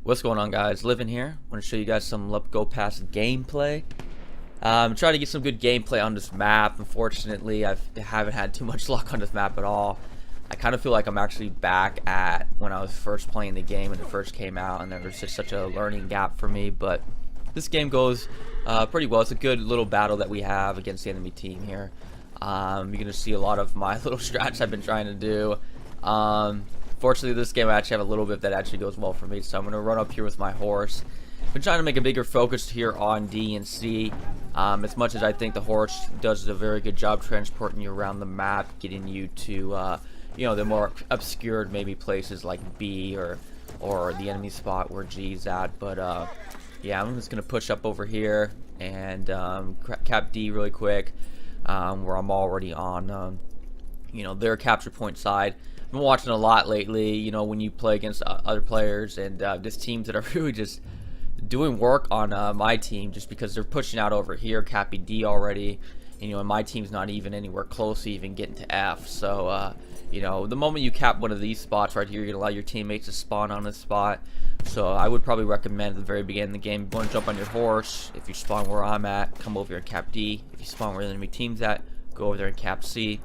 What's going on, guys? Living here. I want to show you guys some Lupkow Pass gameplay. I'm trying to get some good gameplay on this map. Unfortunately, I haven't had too much luck on this map at all. I kind of feel like I'm actually back at when I was first playing the game when it first came out, and there was just such a learning gap for me. But this game goes pretty well. It's a good little battle that we have against the enemy team here. You're going to see a lot of my little strats I've been trying to do. Fortunately, this game I actually have a little bit that actually goes well for me, so I'm going to run up here with my horse. I've been trying to make a bigger focus here on D and C, as much as I think the horse does a very good job transporting you around the map, getting you to, you know, the more obscured maybe places like B or the enemy spot where G's at. But yeah, I'm just going to push up over here and cap D really quick, where I'm already on, you know, their capture point side. I've been watching a lot lately, you know, when you play against other players and just teams that are really just doing work on my team, just because they're pushing out over here, capping D already, and, you know, and my team's not even anywhere close to even getting to F. So, you know, the moment you cap one of these spots right here, you're going to allow your teammates to spawn on this spot. So I would probably recommend at the very beginning of the game, you want to jump on your horse. If you spawn where I'm at, come over here and cap D. If you spawn where the enemy team's at, go over there and cap C.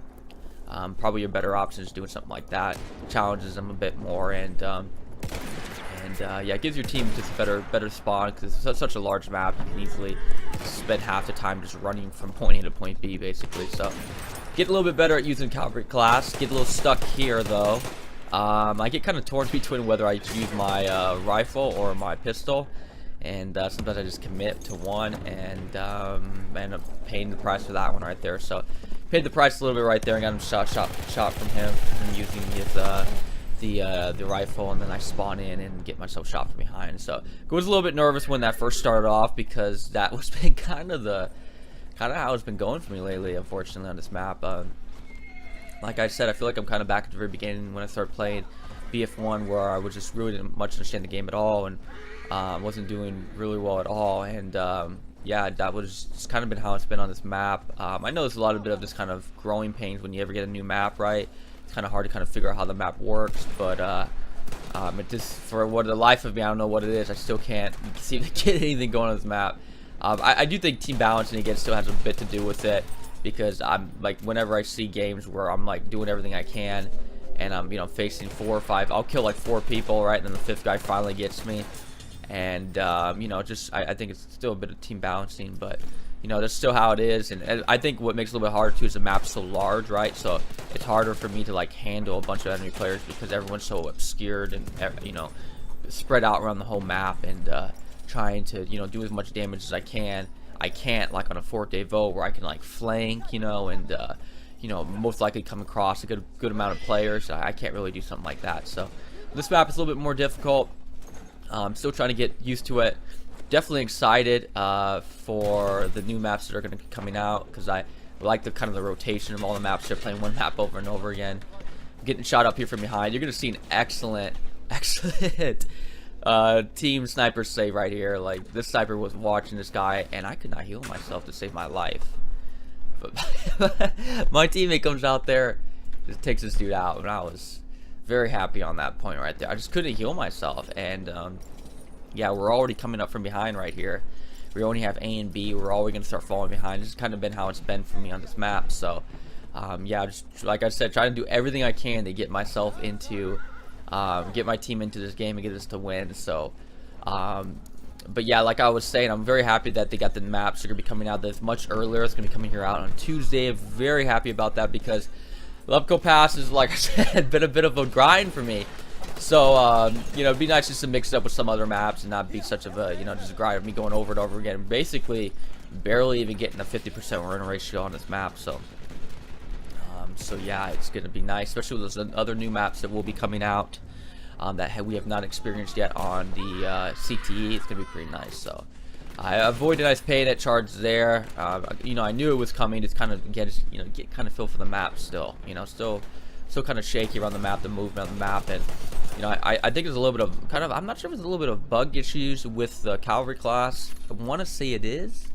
Probably your better option is doing something like that. Challenges them a bit more, and yeah, it gives your team just a better spawn, because it's such a large map. You can easily spend half the time just running from point A to point B, basically. So get a little bit better at using cavalry class. Get a little stuck here though. I get kind of torn between whether I use my rifle or my pistol, and sometimes I just commit to one and end up paying the price for that one right there. So paid the price a little bit right there and got him shot from him and using his the rifle, and then I spawn in and get myself shot from behind. So I was a little bit nervous when that first started off, because that was been kind of how it's been going for me lately, unfortunately, on this map. Like I said, I feel like I'm kind of back at the very beginning when I started playing BF1, where I was just really didn't much understand the game at all, and wasn't doing really well at all. And yeah, that was just kind of been how it's been on this map. I know there's a lot of bit of this kind of growing pains when you ever get a new map, right? It's kind of hard to kind of figure out how the map works, but it just, for what the life of me, I don't know what it is. I still can't seem to get anything going on this map. I do think team balancing again still has a bit to do with it, because I'm like, whenever I see games where I'm like doing everything I can, and I'm, you know, facing 4 or 5, I'll kill like 4 people, right, and then the 5th guy finally gets me. And you know, just I think it's still a bit of team balancing, but you know, that's still how it is. And I think what makes it a little bit harder too is the map's so large, right? So it's harder for me to like handle a bunch of enemy players, because everyone's so obscured and, you know, spread out around the whole map, and trying to, you know, do as much damage as I can. I can't, like on a Fort Devo, where I can like flank, you know, and you know, most likely come across a good amount of players. I can't really do something like that. So this map is a little bit more difficult. Still trying to get used to it. Definitely excited for the new maps that are going to be coming out, because I like the kind of the rotation of all the maps. They're playing one map over and over again. Getting shot up here from behind. You're going to see an excellent team sniper save right here. Like, this sniper was watching this guy, and I could not heal myself to save my life. But my teammate comes out there, just takes this dude out, and I was very happy on that point right there. I just couldn't heal myself, and yeah, we're already coming up from behind right here. We only have A and B. We're always going to start falling behind. This has kind of been how it's been for me on this map. So yeah, just like I said, trying to do everything I can to get myself into get my team into this game and get us to win. So but yeah, like I was saying, I'm very happy that they got the maps. They're going to be coming out this much earlier. It's going to be coming here out on Tuesday. I'm very happy about that, because Lupkow Pass is, like I said, been a bit of a grind for me. So, you know, it'd be nice just to mix it up with some other maps and not be such of a, you know, just a grind of me going over and over again. Basically, barely even getting a 50% win ratio on this map. So, so yeah, it's going to be nice, especially with those other new maps that will be coming out that we have not experienced yet on the CTE. It's going to be pretty nice. So I avoided nice paynet charge there. You know, I knew it was coming. It's kind of get kind of feel for the map still. You know, still kind of shaky around the map, the movement on the map, and you know, I think there's a little bit of kind of, I'm not sure if there's a little bit of bug issues with the cavalry class. I want to say it is.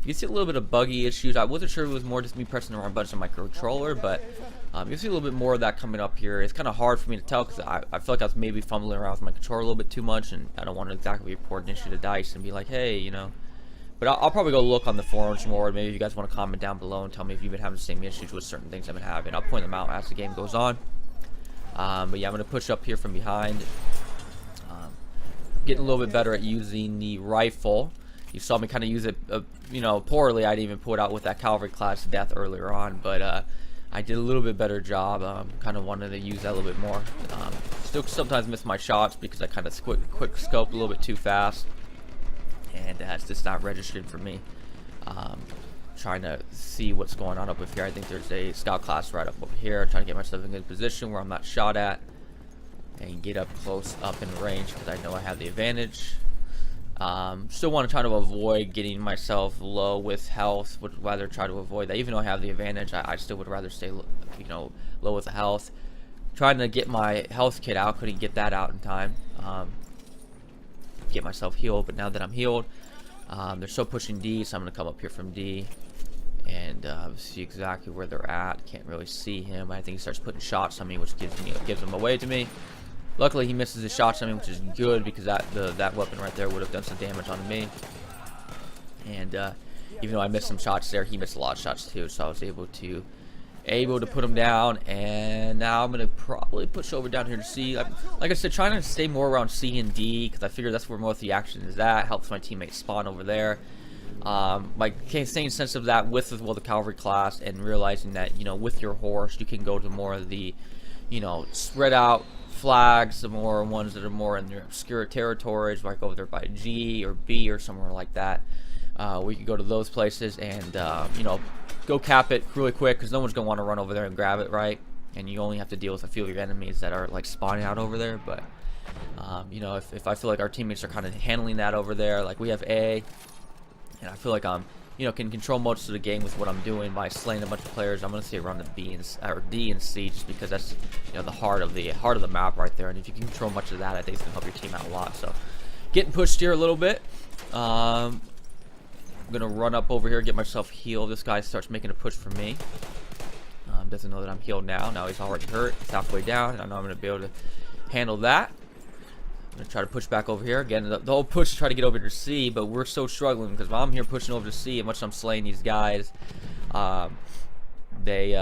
You can see a little bit of buggy issues. I wasn't sure if it was more just me pressing the wrong buttons on my controller, but You'll see a little bit more of that coming up here. It's kind of hard for me to tell because I feel like I was maybe fumbling around with my controller a little bit too much, and I don't want to exactly report an issue to DICE and be like, hey, you know. But I'll probably go look on the forums more. Maybe if you guys want to comment down below and tell me if you've been having the same issues with certain things I've been having. I'll point them out as the game goes on. But yeah, I'm going to push up here from behind. Getting a little bit better at using the rifle. You saw me kind of use it, you know, poorly. I didn't even pull it out with that cavalry class death earlier on, but I did a little bit better job. Kind of wanted to use that a little bit more. Still sometimes miss my shots because I kind of quick scope a little bit too fast, and that's just not registered for me. Trying to see what's going on up with here. I think there's a scout class right up over here. Trying to get myself in a good position where I'm not shot at and get up close up in range because I know I have the advantage. Still want to try to avoid getting myself low with health. Would rather try to avoid that. Even though I have the advantage, I still would rather stay, you know, low with the health. Trying to get my health kit out. Couldn't get that out in time. Get myself healed, but now that I'm healed, they're still pushing D, so I'm gonna come up here from D and see exactly where they're at. Can't really see him. I think he starts putting shots on me, which gives him away to me. Luckily, he misses his shots on me, which is good because that weapon right there would have done some damage on me. And even though I missed some shots there, he missed a lot of shots too. So I was able to put him down. And now I'm gonna probably push over down here to C. Like I said, trying to stay more around C and D because I figure that's where most of the action is at. Helps my teammates spawn over there. Like staying sense of that with the cavalry class and realizing that, you know, with your horse you can go to more of the, you know, spread out flags, the more ones that are more in their obscure territories, like over there by G or B or somewhere like that. We can go to those places and you know, go cap it really quick because no one's gonna want to run over there and grab it, right? And you only have to deal with a few of your enemies that are like spawning out over there. But you know, if I feel like our teammates are kind of handling that over there, like we have A, and I feel like I'm, you know, can control most of the game with what I'm doing by slaying a bunch of players. I'm gonna say around the B and or D and C, just because that's, you know, the heart of the map right there. And if you can control much of that, I think it's gonna help your team out a lot. So, getting pushed here a little bit. I'm gonna run up over here, get myself healed. This guy starts making a push for me. Doesn't know that I'm healed now. Now he's already hurt. He's halfway down. And I know I'm gonna be able to handle that. I'm gonna try to push back over here again. The whole push to try to get over to C, but we're so struggling because while I'm here pushing over to C, and much as I'm slaying these guys, they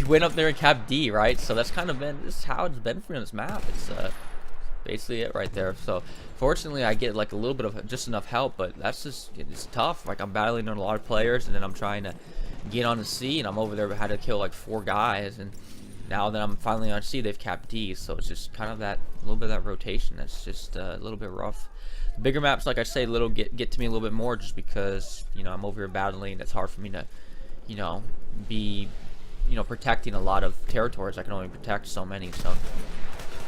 went up there and capped D, right? So that's kind of been this is how it's been for this map. It's basically it right there. So fortunately, I get like a little bit of just enough help, but that's just it's tough. Like I'm battling on a lot of players, and then I'm trying to get on the C, and I'm over there. I had to kill like 4 guys, and now that I'm finally on C, they've capped D, so it's just kind of that little bit of that rotation that's just a little bit rough. The bigger maps, like I say, get to me a little bit more just because, you know, I'm over here battling. It's hard for me to, you know, be, you know, protecting a lot of territories. I can only protect so many. So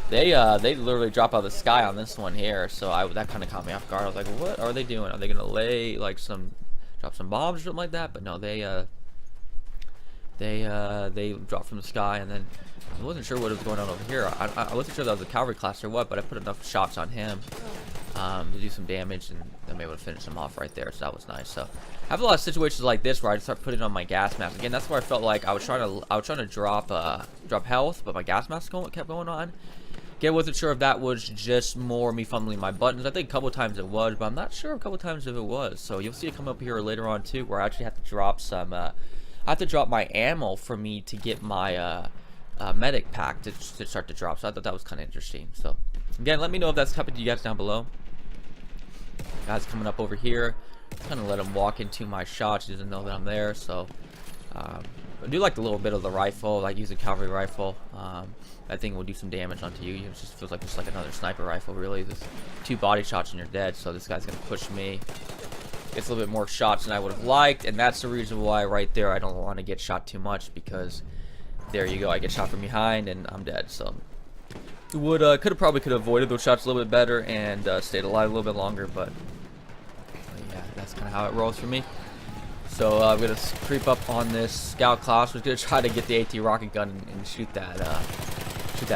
they literally drop out of the sky on this one here. So that kind of caught me off guard. I was like, what are they doing? Are they gonna lay like drop some bombs or something like that? But no, they dropped from the sky, and then I wasn't sure what was going on over here. I wasn't sure that was a cavalry class or what, but I put enough shots on him to do some damage, and I'm able to finish him off right there. So that was nice. So I have a lot of situations like this where I start putting on my gas mask again. That's where I felt like I was trying to drop health, but my gas mask kept going on. Again, wasn't sure if that was just more me fumbling my buttons. I think a couple times it was, but I'm not sure a couple times if it was. So you'll see it come up here later on too, where I actually have to drop some. I have to drop my ammo for me to get my medic pack to start to drop. So I thought that was kind of interesting. So again, let me know if that's happened to you guys down below. Guys coming up over here, kind of let him walk into my shots. He doesn't know that I'm there. So I do like the little bit of the rifle. I use a cavalry rifle. That thing will do some damage onto you. It just feels like just like another sniper rifle, really. There's 2 body shots and you're dead. So this guy's gonna push me. Gets a little bit more shots than I would have liked, and that's the reason why right there I don't want to get shot too much, because there you go, I get shot from behind and I'm dead. So could have avoided those shots a little bit better and stayed alive a little bit longer, but yeah, that's kind of how it rolls for me. So I'm gonna creep up on this scout class. We're gonna try to get the AT rocket gun and shoot that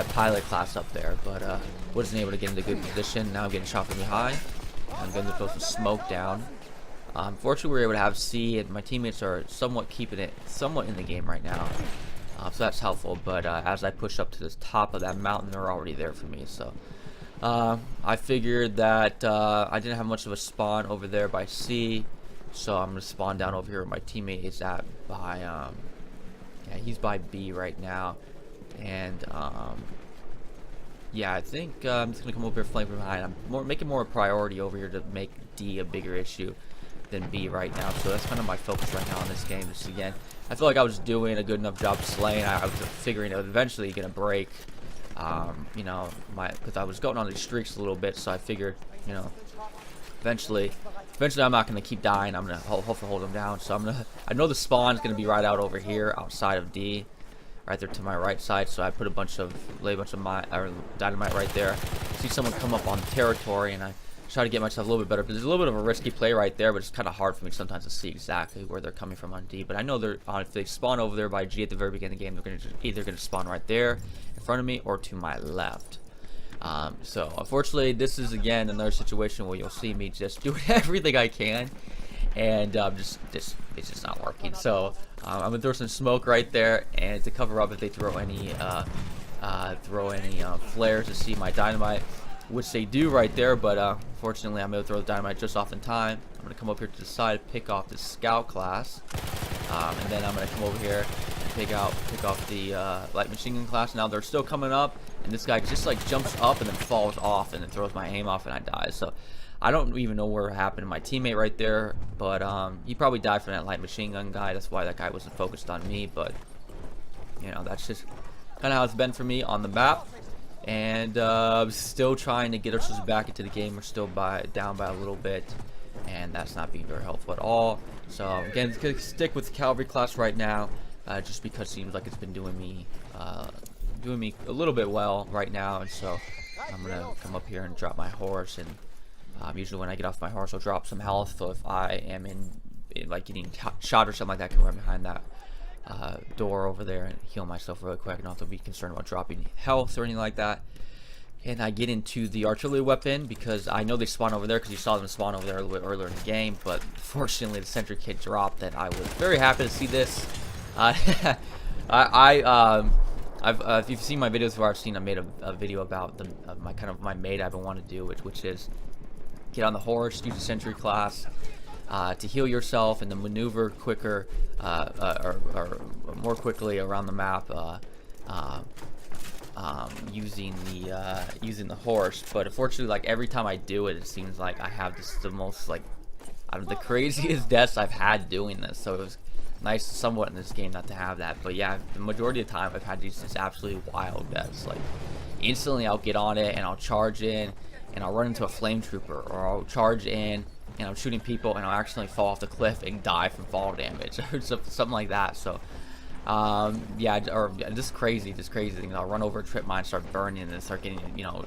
pilot class up there, but wasn't able to get into good position. Now I'm getting shot from behind. I'm going to throw some smoke down. Fortunately, we were able to have C, and my teammates are somewhat keeping it in the game right now. So that's helpful. But as I push up to the top of that mountain, they're already there for me. So I figured that I didn't have much of a spawn over there by C, so I'm gonna spawn down over here where my teammate is at by yeah, he's by B right now. And yeah, I think I'm just gonna come over here flank from behind. I'm making more a priority over here to make D a bigger issue than B right now. So that's kind of my focus right now in this game. Just again, I feel like I was doing a good enough job slaying. I was figuring it was eventually gonna break. You know, because I was going on these streaks a little bit, so I figured, you know, eventually I'm not gonna keep dying. I'm gonna hopefully hold them down. So I know the spawn's gonna be right out over here outside of D. Right there to my right side, so I put lay a bunch of dynamite right there. See someone come up on territory, and I try to get myself a little bit better. But there's a little bit of a risky play right there, but it's kind of hard for me sometimes to see exactly where they're coming from on D. But I know they're if they spawn over there by G at the very beginning of the game, they're either gonna spawn right there in front of me or to my left. So unfortunately, this is again another situation where you'll see me just doing everything I can, and it's just not working. So I'm gonna throw some smoke right there, and to cover up if they throw any flares to see my dynamite, which they do right there. But unfortunately, I'm able to throw the dynamite just off in time. I'm gonna come up here to the side, pick off the scout class, and then I'm gonna come over here and pick off the light machine gun class. Now they're still coming up, and this guy just like jumps up and then falls off, and then throws my aim off, and I die. So I don't even know where happened to my teammate right there, but he probably died from that light machine gun guy. That's why that guy wasn't focused on me. But you know, that's just kind of how it's been for me on the map. And still trying to get ourselves back into the game. We're still down by a little bit, and that's not being very helpful at all. So again, gonna stick with the cavalry class right now, just because it seems like it's been doing me a little bit well right now. And so I'm gonna come up here and drop my horse. And usually when I get off my horse, I'll drop some health. So if I am in like getting shot or something like that, I can run behind that door over there and heal myself really quick. I don't have to be concerned about dropping health or anything like that. And I get into the artillery weapon because I know they spawn over there, because you saw them spawn over there a little bit earlier in the game. But fortunately, the sentry kit dropped, and I was very happy to see this. If you've seen my videos before, I made a video about my maid I've been wanting to do, which is get on the horse, use the sentry class to heal yourself and then maneuver quicker or more quickly around the map using the horse. But unfortunately, like every time I do it, it seems like I have the most the craziest deaths I've had doing this. So it was nice somewhat in this game not to have that. But yeah, the majority of the time I've had these just absolutely wild deaths. Like instantly I'll get on it and I'll charge in and I'll run into a flame trooper, or I'll charge in and I'm shooting people and I'll accidentally fall off the cliff and die from fall damage or something like that. So yeah, or just crazy things. I'll run over a trip mine, start burning, and then start getting, you know,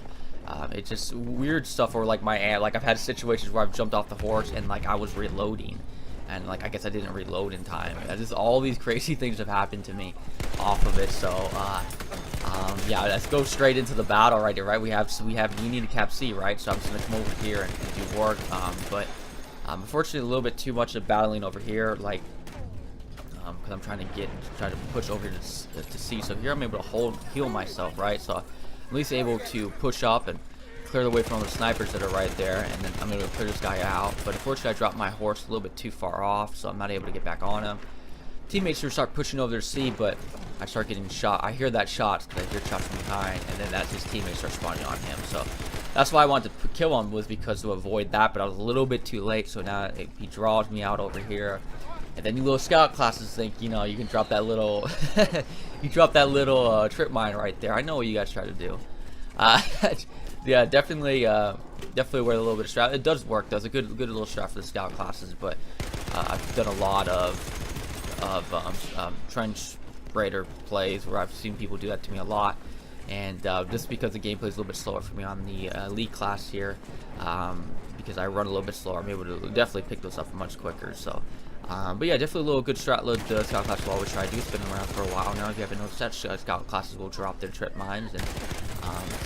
it's just weird stuff. Or like I've had situations where I've jumped off the horse and like I was reloading, and like I guess I didn't reload in time. Just all these crazy things have happened to me off of it. So yeah, let's go straight into the battle right here. Right, we need a cap C, right? So I'm just gonna come over here and do work. But unfortunately, a little bit too much of battling over here, like because I'm trying to push over to C. So here I'm able to heal myself, right? So I'm at least able to push up and clear the way from all the snipers that are right there, and then I'm able to clear this guy out. But unfortunately, I dropped my horse a little bit too far off, so I'm not able to get back on him. Teammates should start pushing over to C, but I start getting shot. I hear that shot because I hear shots from behind, and then that's his teammates start spawning on him. So that's why I wanted to kill him, was because to avoid that, but I was a little bit too late. So now he draws me out over here. And then you little scout classes think, you know, you can drop that little trip mine right there. I know what you guys try to do. Yeah, definitely wear a little bit of strap. It does work. Does a good little strap for the scout classes. But I've done a lot of trench raider plays where I've seen people do that to me a lot. And just because the gameplay is a little bit slower for me on the elite class here, because I run a little bit slower, I'm able to definitely pick those up much quicker. So. But yeah, definitely a little good scout class will always try to do. It's been around for a while now. If you haven't noticed that, scout classes will drop their trip mines, and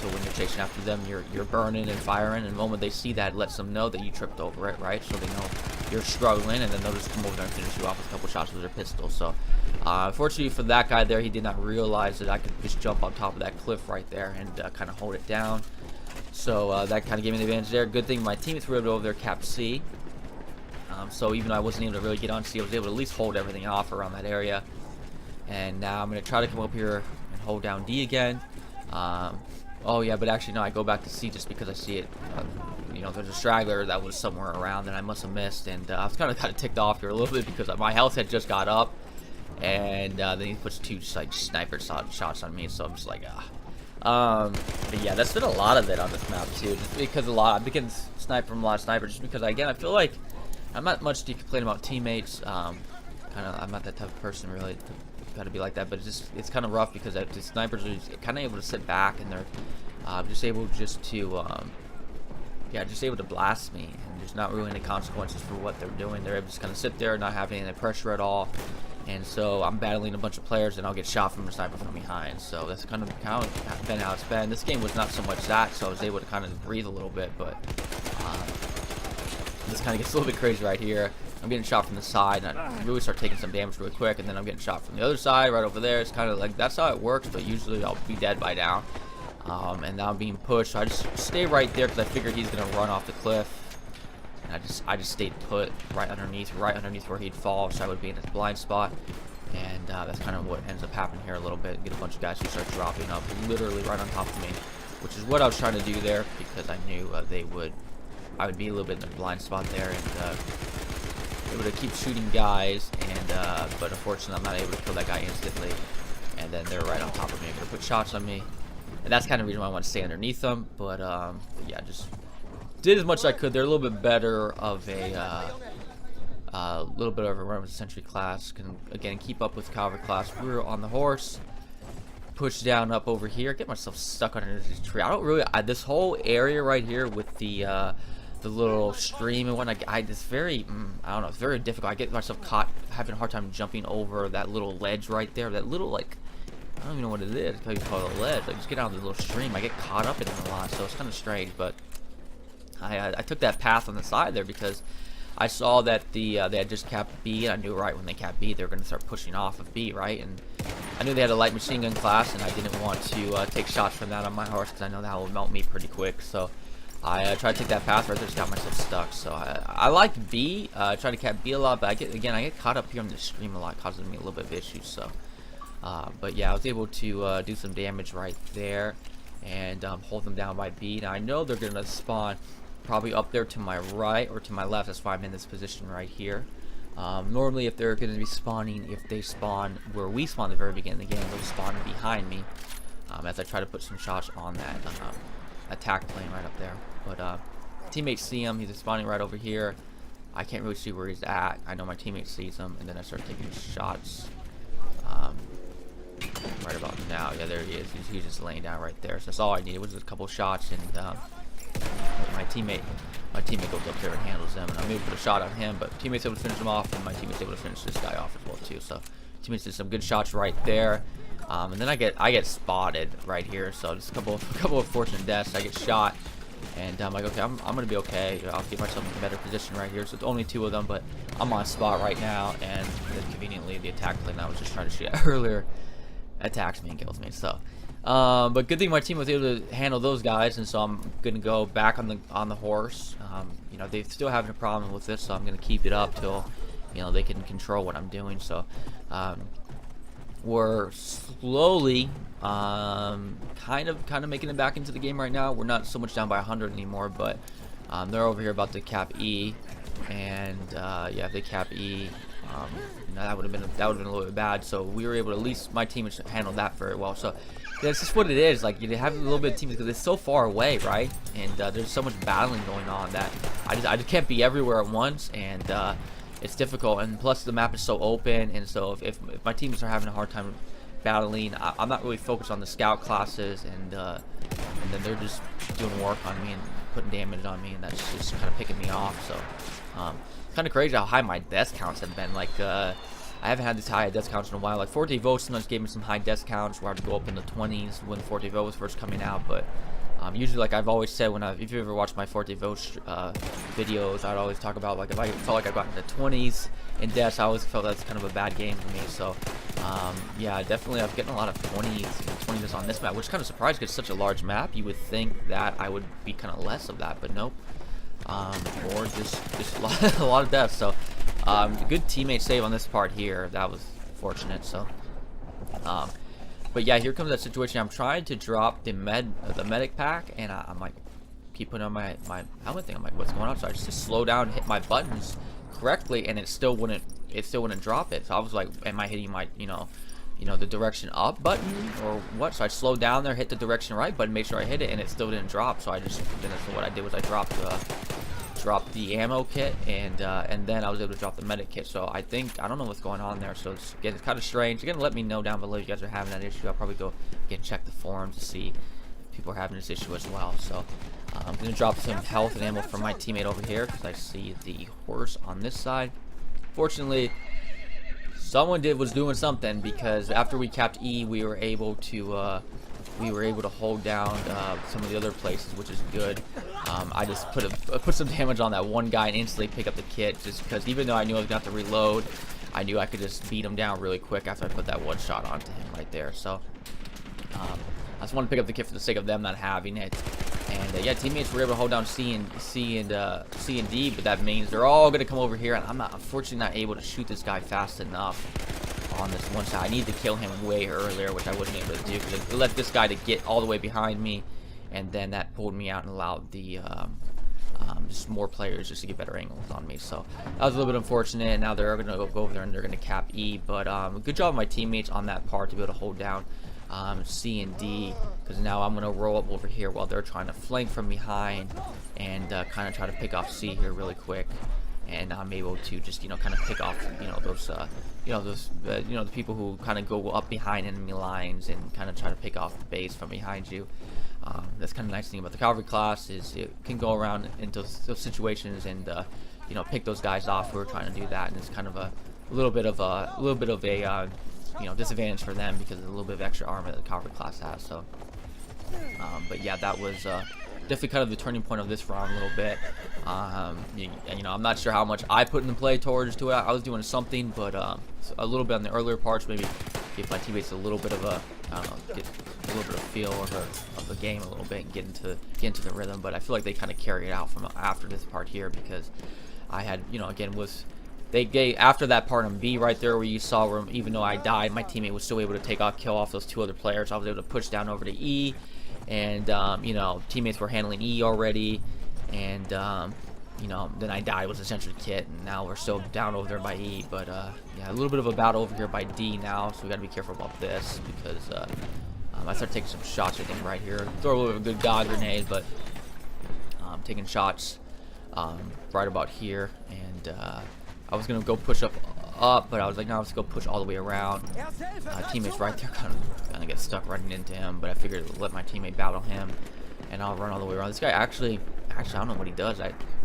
So when you're chasing after them, you're burning and firing, and the moment they see that, it lets them know that you tripped over it, right? So they know you're struggling, and then they'll just come over there and finish you off with a couple shots with their pistol. So unfortunately for that guy there, he did not realize that I could just jump on top of that cliff right there and kind of hold it down. So that kind of gave me the advantage there. Good thing my teammates were able to over there cap C. So even though I wasn't able to really get on C, I was able to at least hold everything off around that area. And now I'm going to try to come up here and hold down D again. Oh yeah, but actually no, I go back to C just because I see it. You know, there's a straggler that was somewhere around that I must have missed, and I was kind of ticked off here a little bit because my health had just got up, and then he puts two just like sniper shots on me, so I'm just like but yeah, that's been a lot of it on this map too, just because I've been getting sniped from a lot of snipers, just because again I feel like I'm not much to complain about teammates. I'm not that type of person really. To be like that, but it's kind of rough because the snipers are kind of able to sit back, and they're just able to blast me, and there's not really any consequences for what they're doing. They're able to just kind of sit there, not having any pressure at all, and so I'm battling a bunch of players, and I'll get shot from a sniper from behind. So that's kind of been how it's been. This game was not so much that, so I was able to kind of breathe a little bit, but this kind of gets a little bit crazy right here. I'm getting shot from the side, and I really start taking some damage really quick, and then I'm getting shot from the other side right over there. It's kind of like that's how it works, but usually I'll be dead by now. And now I'm being pushed, so I just stay right there because I figured he's gonna run off the cliff, and I just stayed put right underneath where he'd fall, so I would be in his blind spot. And that's kind of what ends up happening here a little bit. Get a bunch of guys who start dropping up literally right on top of me, which is what I was trying to do there because I knew I would be a little bit in the blind spot there, and able to keep shooting guys, and but unfortunately I'm not able to kill that guy instantly, and then they're right on top of me, gonna put shots on me, and that's kind of the reason why I want to stay underneath them. But yeah, just did as much as I could. They're a little bit better of a run with sentry class, can again keep up with cavalry class. We're on the horse, push down up over here, get myself stuck under this tree. I don't really this whole area right here with the little stream and whatnot, it's very, I don't know, it's very difficult. I get myself caught having a hard time jumping over that little ledge right there. That little, like, I don't even know what it is. I call it a ledge. Like, just get out of this little stream. I get caught up in it a lot, so it's kind of strange. But I took that path on the side there because I saw that they had just capped B, and I knew right when they capped B, they were going to start pushing off of B, right? And I knew they had a light machine gun class, and I didn't want to take shots from that on my horse because I know that will melt me pretty quick. So I tried to take that path right there, just got myself stuck. So I like B, I try to cap B a lot, but I get caught up here on the stream a lot, causing me a little bit of issues. So, but yeah, I was able to do some damage right there and hold them down by B. Now I know they're gonna spawn probably up there to my right or to my left. That's why I'm in this position right here. Normally, if they're gonna be spawning, if they spawn where we spawn at the very beginning of the game, they'll spawn behind me. As I try to put some shots on that attack plane right up there. But teammates see him, he's spawning right over here. I can't really see where he's at. I know my teammate sees him, and then I start taking shots right about now. Yeah, there he is. He's just laying down right there. So that's all I needed was a couple shots, and my teammate goes up there and handles them, and I'm able to put a shot on him, but teammate's able to finish him off, and my teammate's able to finish this guy off as well too. So teammates did some good shots right there. And then I get spotted right here, so just a couple of fortunate deaths. I get shot, and I'm like, okay, I'm gonna be okay. I'll get myself in a better position right here. So it's only two of them, but I'm on spot right now, and then conveniently the attack plane I was just trying to shoot at earlier attacks me and kills me. So, but good thing my team was able to handle those guys, and so I'm gonna go back on the horse. You know, they're still having a problem with this, so I'm gonna keep it up till they can control what I'm doing. So. We're slowly kind of making it back into the game right now. We're not so much down by 100 anymore, but they're over here about to cap E, and yeah, if they cap E, that would have been a little bit bad. So we were able to, at least my team handled that very well. So that's just what it is. Like, you have a little bit of teams because it's so far away, right? And there's so much battling going on that I just can't be everywhere at once, and it's difficult, and plus the map is so open, and so if my teams are having a hard time battling, I'm not really focused on the scout classes, and then they're just doing work on me and putting damage on me, and that's just kind of picking me off. So it's kind of crazy how high my death counts have been. Like I haven't had these high death counts in a while. Like 4 Devo sometimes gave me some high death counts where I'd go up in the 20s when 4 Devo was first coming out, but usually, like I've always said, if you ever watched my Forte Vote videos, I'd always talk about, like, if I felt like I got in the 20s in deaths, I always felt that's kind of a bad game for me. So, yeah, definitely, I'm getting a lot of 20s on this map, which is kind of surprised because it's such a large map. You would think that I would be kind of less of that, but nope. Or just a lot of deaths. So, good teammate save on this part here. That was fortunate. So, but yeah, here comes that situation. I'm trying to drop the medic pack, and I'm like, keep putting on my helmet thing. I'm like, what's going on? So I just slow down, hit my buttons correctly, and it still wouldn't drop it. So I was like, am I hitting my, the direction up button or what? So I slowed down there, hit the direction right button, make sure I hit it, and it still didn't drop. So so what I did was I dropped the ammo kit, and then I was able to drop the medic kit. So I don't know what's going on there. So it's kind of strange. You're gonna let me know down below if you guys are having that issue. I'll probably go again check the forums to see if people are having this issue as well. So I'm gonna drop some health and ammo for my teammate over here because I see the horse on this side. Fortunately, someone was doing something, because after we capped E, we were able to hold down some of the other places, which is good. I just put some damage on that one guy and instantly pick up the kit, just because even though I knew I was gonna have to reload, I knew I could just beat him down really quick after I put that one shot onto him right there. So I just want to pick up the kit for the sake of them not having it. And yeah, teammates were able to hold down C and D, but that means they're all gonna come over here, and I'm unfortunately not able to shoot this guy fast enough on this one side. I need to kill him way earlier, which I wasn't able to do because it let this guy to get all the way behind me, and then that pulled me out and allowed the just more players just to get better angles on me. So that was a little bit unfortunate. And now they're gonna go over there and they're gonna cap E. But good job of my teammates on that part to be able to hold down C and D, because now I'm gonna roll up over here while they're trying to flank from behind and kind of try to pick off C here really quick. And I'm able to just kind of pick off the people who kind of go up behind enemy lines and kind of try to pick off the base from behind you. That's kind of the nice thing about the cavalry class, is it can go around into those situations and pick those guys off who are trying to do that, and it's kind of a little bit of a disadvantage for them because of a little bit of extra armor that the cavalry class has. So but yeah, that was definitely kind of the turning point of this round a little bit. I'm not sure how much I put in play towards to it. I was doing something, but a little bit on the earlier parts, maybe give my teammates a little bit of a, get a little bit of feel of the game a little bit and get into the rhythm. But I feel like they kind of carry it out from after this part here, because I had, again, after that part on B right there where you saw where even though I died, my teammate was still able to kill off those two other players. I was able to push down over to E, and teammates were handling E already, and then I died with essentially kit, and now we're still down over there by E. But yeah, a little bit of a battle over here by D now, so we gotta be careful about this, because I started taking some shots, I think, right here. Throw a little bit of a good God grenade, but taking shots right about here, and I was gonna go push up, but I was like, no, let's go push all the way around. Teammates right there kind of get stuck running into him, but I figured let my teammate battle him, and I'll run all the way around. This guy actually, I don't know what he does.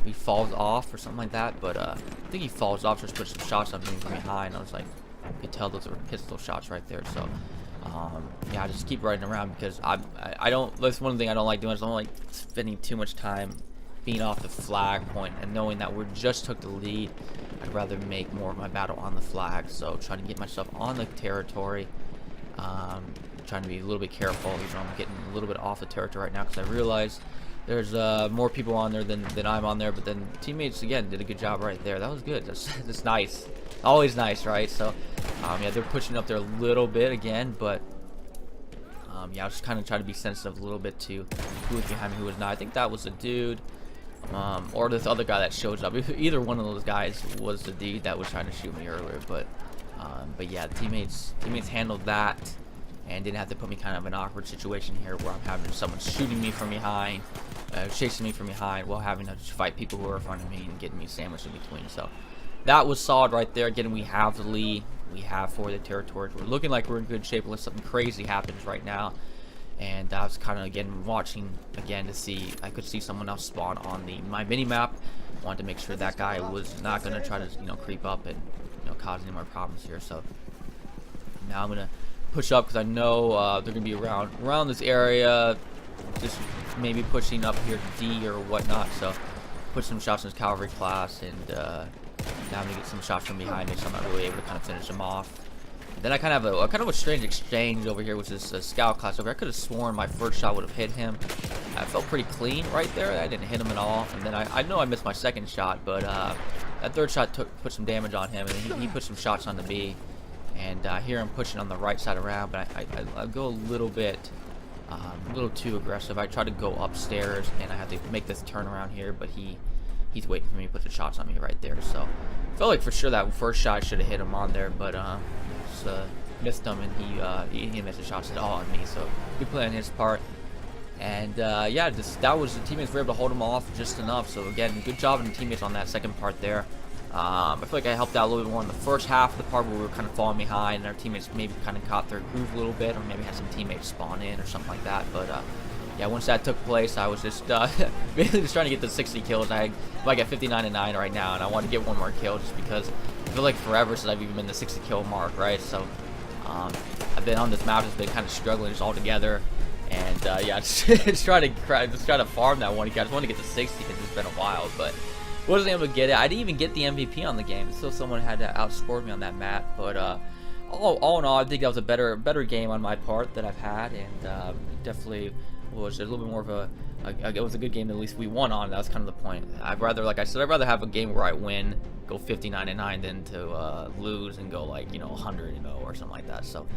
He falls off or something like that, but I think he falls off, just put some shots on me from behind. I was like, you could tell those were pistol shots right there. So yeah, I just keep riding around, because I don't. That's one thing I don't like doing. Is I don't like spending too much time being off the flag point, and knowing that we just took the lead, I'd rather make more of my battle on the flag. So trying to get myself on the territory, trying to be a little bit careful. Even though I'm getting a little bit off the territory right now, because I realize there's more people on there than I'm on there. But then teammates again did a good job right there. That was good. That's nice. Always nice, right? So yeah, they're pushing up there a little bit again, but yeah, I was just kind of trying to be sensitive a little bit to who was behind me, who was not. I think that was a dude. Or this other guy that shows up. Either one of those guys was the dude that was trying to shoot me earlier. But yeah, teammates handled that and didn't have to put me kind of in an awkward situation here where I'm having someone shooting me from behind, chasing me from behind, while having to fight people who are in front of me and getting me sandwiched in between. So that was solid right there. Again, we have the lead. We have the territories. We're looking like we're in good shape unless something crazy happens right now. And I was kind of again watching again to see, I could see someone else spawn on my mini map. Wanted to make sure that guy was not going to try to creep up and cause any more problems here. So now I'm gonna push up because I know they're gonna be around this area, just maybe pushing up here to D or whatnot. So put some shots in his cavalry class, and now I'm gonna get some shots from behind me, so I'm not really able to kind of finish him off. Then I kind of have a strange exchange over here, which is a scout class over here. I could have sworn my first shot would have hit him. I felt pretty clean right there. I didn't hit him at all. And then I know I missed my second shot, but that third shot put some damage on him, and he put some shots on the B. And here I'm pushing on the right side around, but I go a little too aggressive. I try to go upstairs, and I have to make this turnaround here, but he's waiting for me to put the shots on me right there. So I felt like for sure that first shot should have hit him on there, but missed him, and he didn't miss the shots at all on me. So good play on his part. And yeah, that was the teammates were able to hold him off just enough. So again, good job on the teammates on that second part there. I feel like I helped out a little bit more in the first half of the part where we were kind of falling behind, and our teammates maybe kind of caught their groove a little bit, or maybe had some teammates spawn in or something like that. But yeah, once that took place, I was just basically just trying to get the 60 kills. I'm like at 59-9 right now, and I want to get one more kill just because I feel like forever since I've even been the 60 kill mark, right? So I've been on this map, just been kind of struggling just all together, and yeah, just trying to farm that one. I just want to get to 60 because it's been a while, but wasn't able to get it. I didn't even get the MVP on the game. Still, someone had to outscore me on that map, but all in all, I think that was a better game on my part that I've had, and definitely was a little bit more of it was a good game that at least we won on. That was kind of the point. I'd rather, like I said, I'd rather have a game where I win, go 59-9, than to lose and go like 100-0 or something like that. So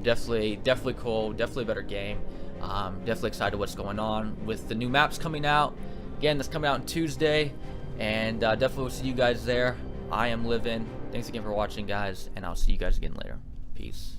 definitely cool, definitely a better game. Definitely excited what's going on with the new maps coming out. Again, that's coming out on Tuesday, and definitely will see you guys there. I am Living. Thanks again for watching, guys, and I'll see you guys again later. Peace.